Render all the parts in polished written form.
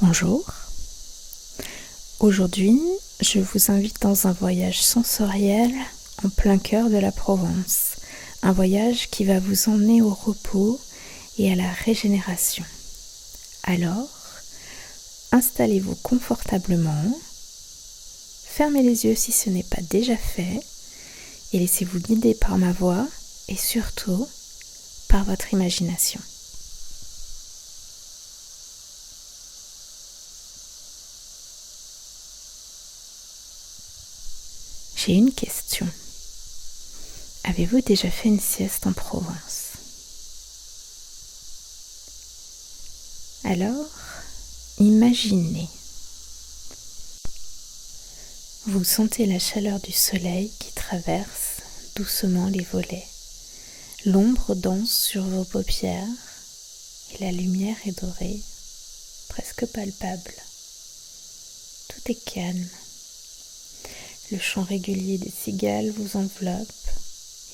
Bonjour. Aujourd'hui, je vous invite dans un voyage sensoriel en plein cœur de la Provence. Un voyage qui va vous emmener au repos et à la régénération. Alors, installez-vous confortablement, fermez les yeux si ce n'est pas déjà fait et laissez-vous guider par ma voix et surtout par votre imagination. J'ai une question. Avez-vous déjà fait une sieste en Provence? Alors, imaginez. Vous sentez la chaleur du soleil qui traverse doucement les volets. L'ombre danse sur vos paupières et la lumière est dorée, presque palpable. Tout est calme. Le chant régulier des cigales vous enveloppe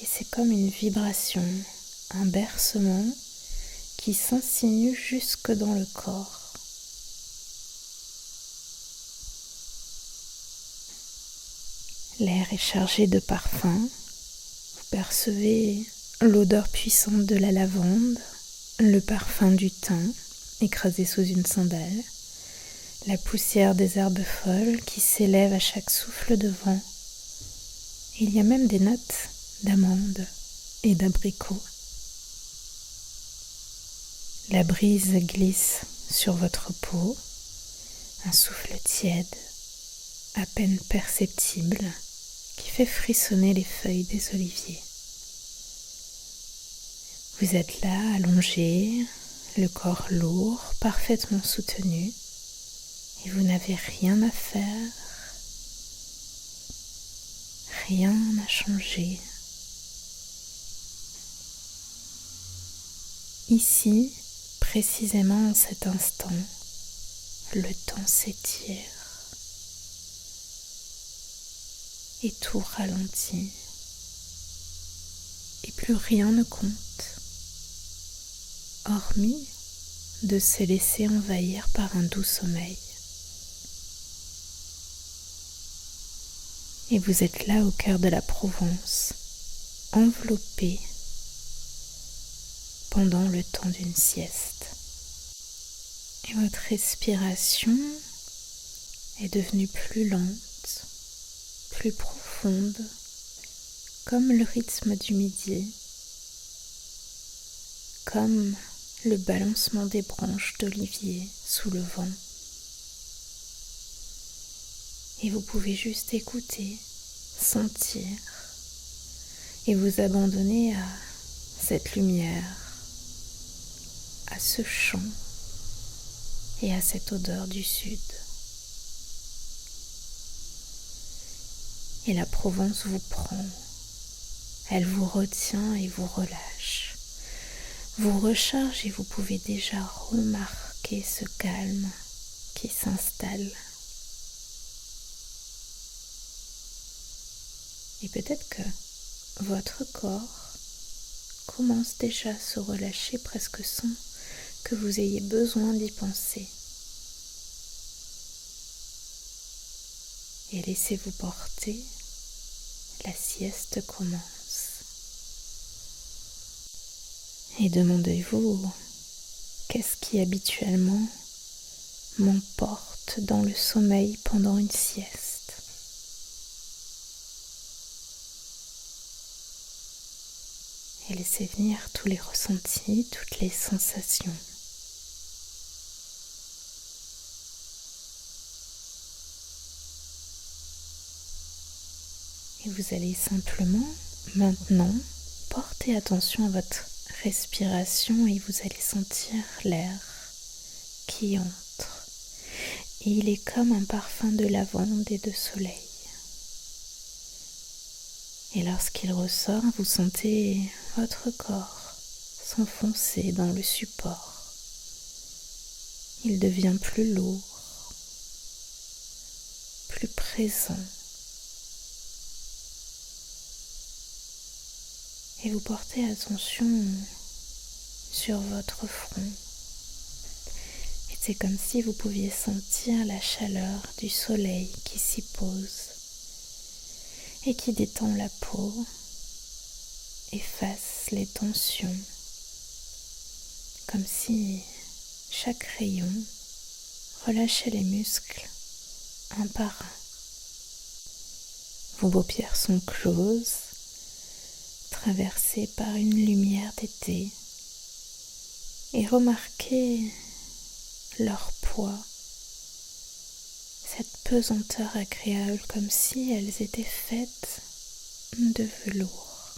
et c'est comme une vibration, un bercement qui s'insinue jusque dans le corps. L'air est chargé de parfums. Vous percevez l'odeur puissante de la lavande, le parfum du thym écrasé sous une sandale, la poussière des herbes folles qui s'élève à chaque souffle de vent. Il y a même des notes d'amandes et d'abricots. La brise glisse sur votre peau, un souffle tiède, à peine perceptible, qui fait frissonner les feuilles des oliviers. Vous êtes là, allongé, le corps lourd, parfaitement soutenu, et vous n'avez rien à faire, rien à changer. Ici, précisément en cet instant, le temps s'étire et tout ralentit et plus rien ne compte, hormis de se laisser envahir par un doux sommeil. Et vous êtes là au cœur de la Provence, enveloppé pendant le temps d'une sieste. Et votre respiration est devenue plus lente, plus profonde, comme le rythme du midi, comme le balancement des branches d'olivier sous le vent. Et vous pouvez juste écouter, sentir et vous abandonner à cette lumière, à ce chant et à cette odeur du sud. Et la Provence vous prend, elle vous retient et vous relâche, vous recharge et vous pouvez déjà remarquer ce calme qui s'installe. Et peut-être que votre corps commence déjà à se relâcher presque sans que vous ayez besoin d'y penser. Et laissez-vous porter, la sieste commence. Et demandez-vous, qu'est-ce qui habituellement m'emporte dans le sommeil pendant une sieste ? Et laissez venir tous les ressentis, toutes les sensations. Et vous allez simplement, maintenant, porter attention à votre respiration et vous allez sentir l'air qui entre. Et il est comme un parfum de lavande et de soleil. Et lorsqu'il ressort, vous sentez votre corps s'enfoncer dans le support. Il devient plus lourd, plus présent. Et vous portez attention sur votre front. Et C'est comme si vous pouviez sentir la chaleur du soleil qui s'y pose et qui détend la peau, efface les tensions, comme si chaque rayon relâchait les muscles un par un. Vos paupières sont closes, traversées par une lumière d'été, et remarquez leur poids, cette pesanteur agréable comme si elles étaient faites de velours.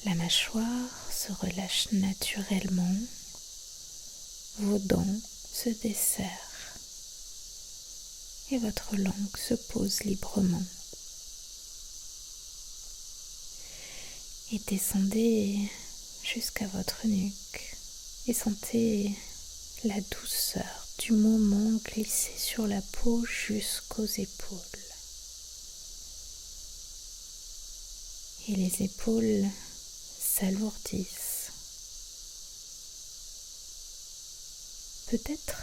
La mâchoire se relâche naturellement, vos dents se desserrent et votre langue se pose librement. Et descendez jusqu'à votre nuque et sentez la douceur du moment glisser sur la peau jusqu'aux épaules. Et les épaules s'alourdissent. Peut-être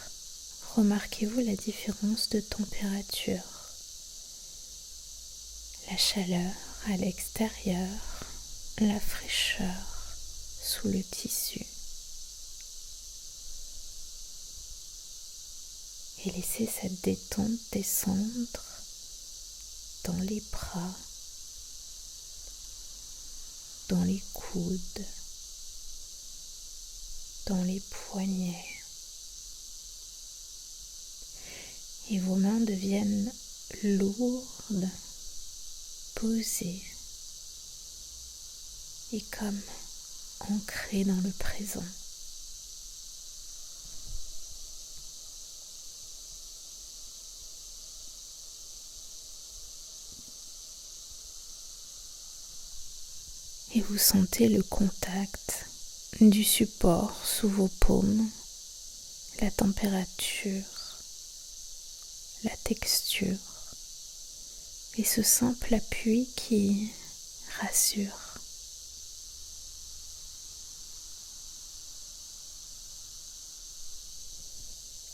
remarquez-vous la différence de température. La chaleur à l'extérieur, la fraîcheur sous le tissu. Et laissez cette détente descendre dans les bras, dans les coudes, dans les poignets. Et vos mains deviennent lourdes, posées et comme ancrées dans le présent. Et vous sentez le contact du support sous vos paumes, la température, la texture et ce simple appui qui rassure.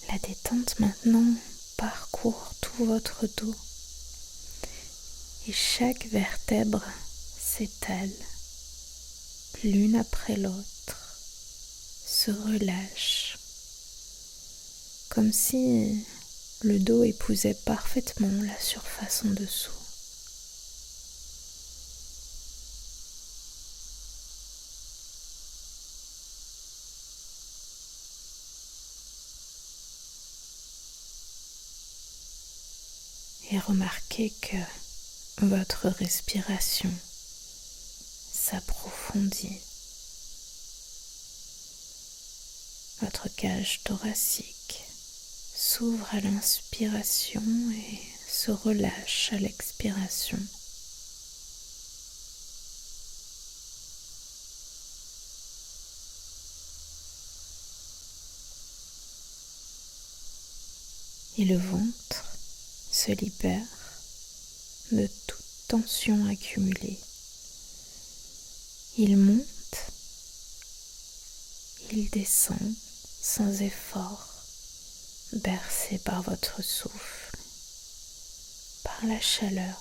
La détente maintenant parcourt tout votre dos et chaque vertèbre s'étale l'une après l'autre, se relâche, comme si le dos épousait parfaitement la surface en dessous. Et remarquez que votre respiration s'approfondit. Votre cage thoracique s'ouvre à l'inspiration et se relâche à l'expiration. Et le ventre se libère de toute tension accumulée. Il monte, il descend sans effort, bercé par votre souffle, par la chaleur.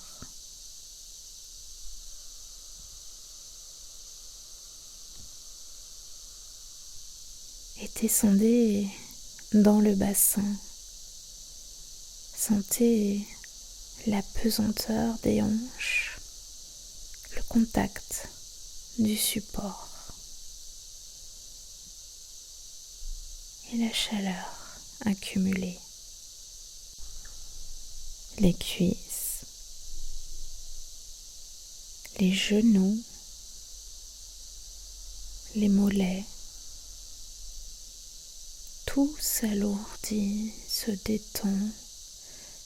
Et descendez dans le bassin. Sentez la pesanteur des hanches, le contact du support et la chaleur accumulée. Les cuisses, les genoux, les mollets, tout s'alourdit, se détend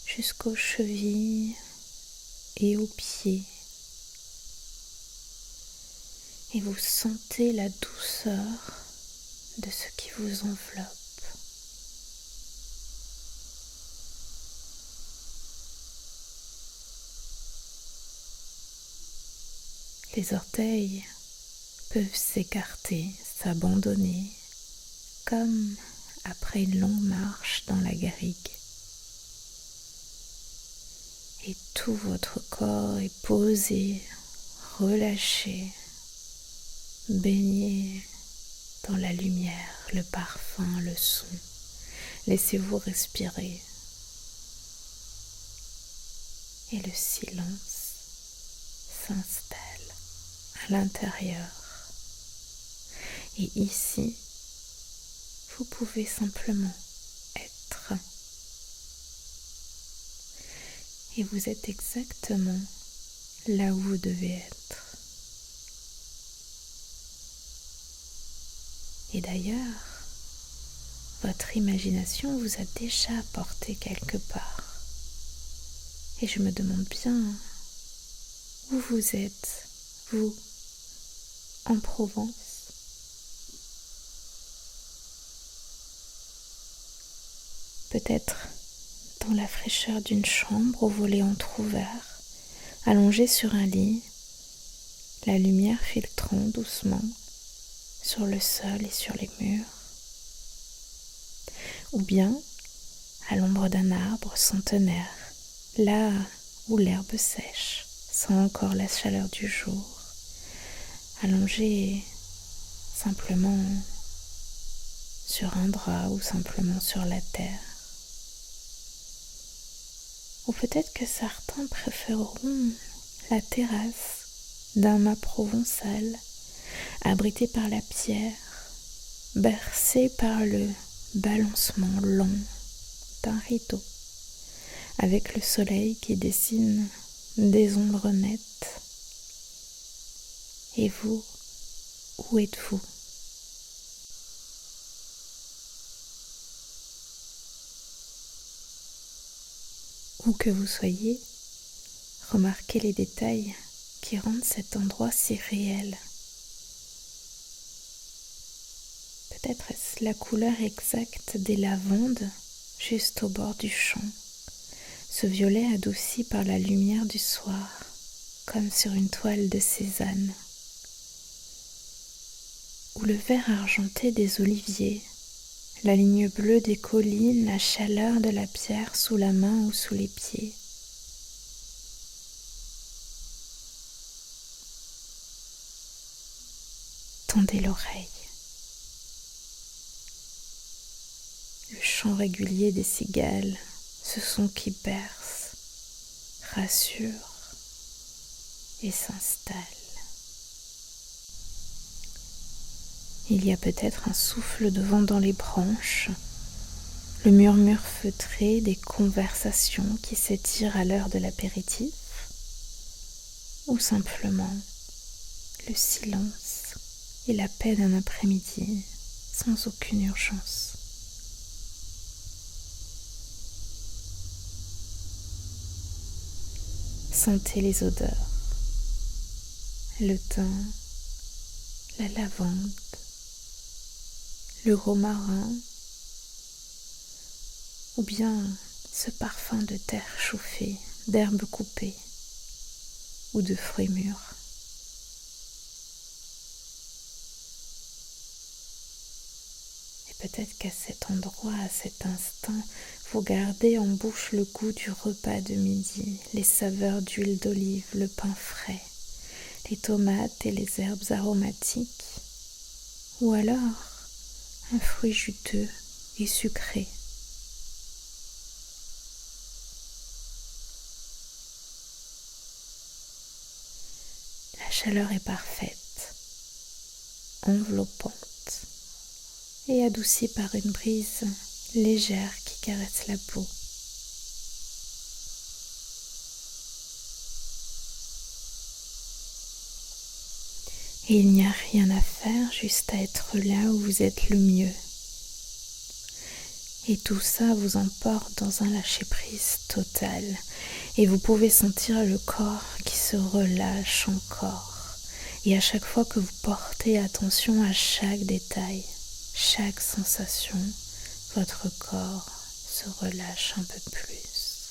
jusqu'aux chevilles et aux pieds. Et vous sentez la douceur de ce qui vous enveloppe. Les orteils peuvent s'écarter, s'abandonner, comme après une longue marche dans la garrigue. Et tout votre corps est posé, relâché, baigné dans la lumière, le parfum, le son. Laissez-vous respirer. Et le silence s'installe à l'intérieur. Et ici, vous pouvez simplement être. Et vous êtes exactement là où vous devez être. Et d'ailleurs, votre imagination vous a déjà porté quelque part. Et je me demande bien où vous êtes, vous, en Provence. Peut-être dans la fraîcheur d'une chambre aux volets entr'ouverts, allongé sur un lit, la lumière filtrant doucement sur le sol et sur les murs. Ou bien à l'ombre d'un arbre centenaire, là où l'herbe sèche sent encore la chaleur du jour, allongé simplement sur un drap ou simplement sur la terre. Ou peut-être que certains préféreront la terrasse d'un mât provençal, abrité par la pierre, bercé par le balancement lent d'un rideau, avec le soleil qui dessine des ombres nettes. Et vous, où êtes-vous ? Où que vous soyez, remarquez les détails qui rendent cet endroit si réel. Peut-être est-ce la couleur exacte des lavandes juste au bord du champ, ce violet adouci par la lumière du soir, comme sur une toile de Cézanne. Ou le vert argenté des oliviers, la ligne bleue des collines, la chaleur de la pierre sous la main ou sous les pieds. Tendez l'oreille. Le chant régulier des cigales, ce son qui berce, rassure et s'installe. Il y a peut-être un souffle de vent dans les branches, le murmure feutré des conversations qui s'étirent à l'heure de l'apéritif, ou simplement le silence et la paix d'un après-midi sans aucune urgence. Sentez les odeurs, le thym, la lavande, le romarin, ou bien ce parfum de terre chauffée, d'herbes coupées ou de fruits mûrs. Et peut-être qu'à cet endroit, à cet instant, vous gardez en bouche le goût du repas de midi, les saveurs d'huile d'olive, le pain frais, les tomates et les herbes aromatiques, ou alors un fruit juteux et sucré. La chaleur est parfaite, enveloppante et adoucie par une brise légère qui caresse la peau. Et il n'y a rien à faire, juste à être là où vous êtes le mieux. Et tout ça vous emporte dans un lâcher-prise total. Et vous pouvez sentir le corps qui se relâche encore. Et à chaque fois que vous portez attention à chaque détail, chaque sensation, votre corps se relâche un peu plus.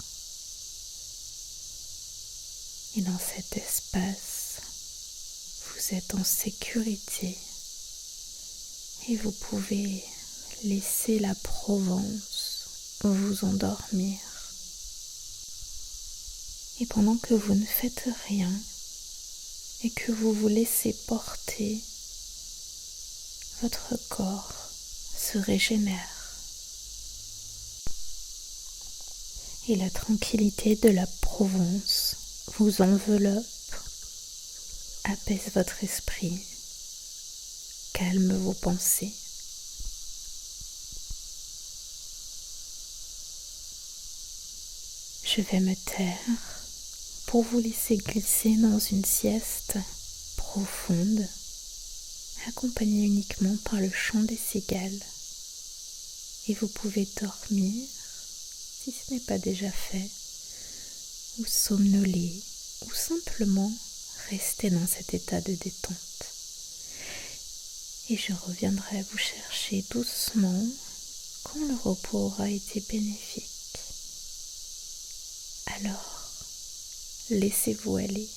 Et dans cet espace, vous êtes en sécurité et vous pouvez laisser la Provence vous endormir. Et pendant que vous ne faites rien et que vous vous laissez porter, votre corps se régénère. Et la tranquillité de la Provence vous enveloppe, apaise votre esprit, calme vos pensées. Je vais me taire pour vous laisser glisser dans une sieste profonde, accompagnée uniquement par le chant des cigales. Et vous pouvez dormir, si ce n'est pas déjà fait, ou somnoler, ou simplement rester dans cet état de détente. Et je reviendrai vous chercher doucement quand le repos aura été bénéfique. Alors, laissez-vous aller.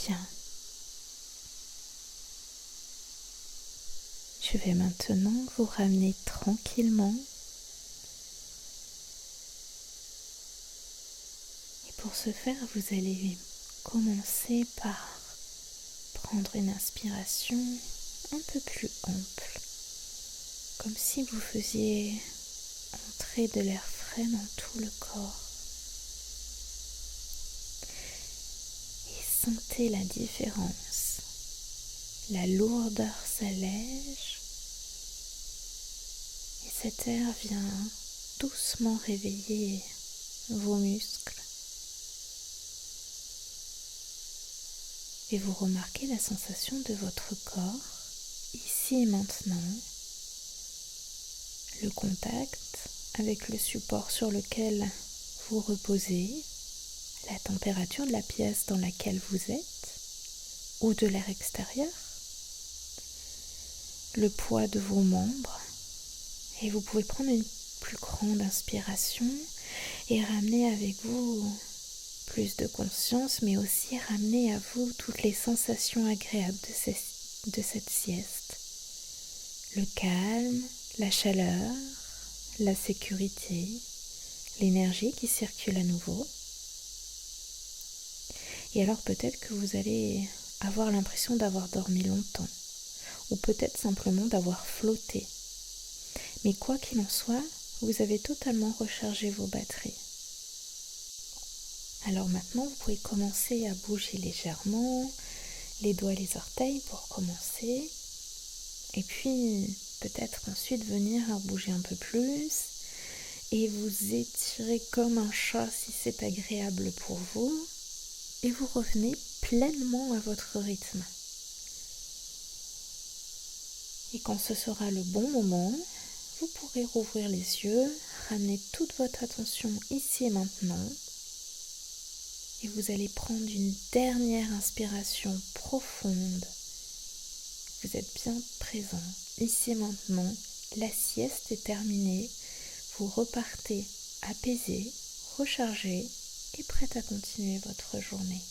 Bien. Je vais maintenant vous ramener tranquillement. Et pour ce faire, vous allez commencer par prendre une inspiration un peu plus ample, comme si vous faisiez entrer de l'air frais dans tout le corps. Et sentez la différence. La lourdeur s'allège et cet air vient doucement réveiller vos muscles. Et vous remarquez la sensation de votre corps, ici et maintenant, le contact avec le support sur lequel vous reposez, la température de la pièce dans laquelle vous êtes, ou de l'air extérieur, le poids de vos membres, et vous pouvez prendre une plus grande inspiration et ramener avec vous plus de conscience, mais aussi ramener à vous toutes les sensations agréables de cette sieste. Le calme, la chaleur, la sécurité, l'énergie qui circule à nouveau. Et alors peut-être que vous allez avoir l'impression d'avoir dormi longtemps, ou peut-être simplement d'avoir flotté. Mais quoi qu'il en soit, vous avez totalement rechargé vos batteries. Alors maintenant, vous pouvez commencer à bouger légèrement, les doigts et les orteils pour commencer. Et puis, peut-être ensuite venir à bouger un peu plus et vous étirer comme un chat si c'est agréable pour vous. Et vous revenez pleinement à votre rythme. Et quand ce sera le bon moment, vous pourrez rouvrir les yeux, ramener toute votre attention ici et maintenant. Et vous allez prendre une dernière inspiration profonde. Vous êtes bien présent. Ici et maintenant, la sieste est terminée. Vous repartez apaisé, rechargé et prêt à continuer votre journée.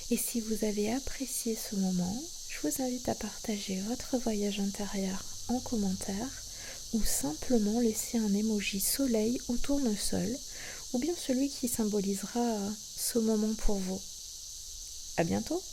Et si vous avez apprécié ce moment, je vous invite à partager votre voyage intérieur en commentaire ou simplement laisser un emoji soleil ou tournesol ou bien celui qui symbolisera ce moment pour vous. À bientôt!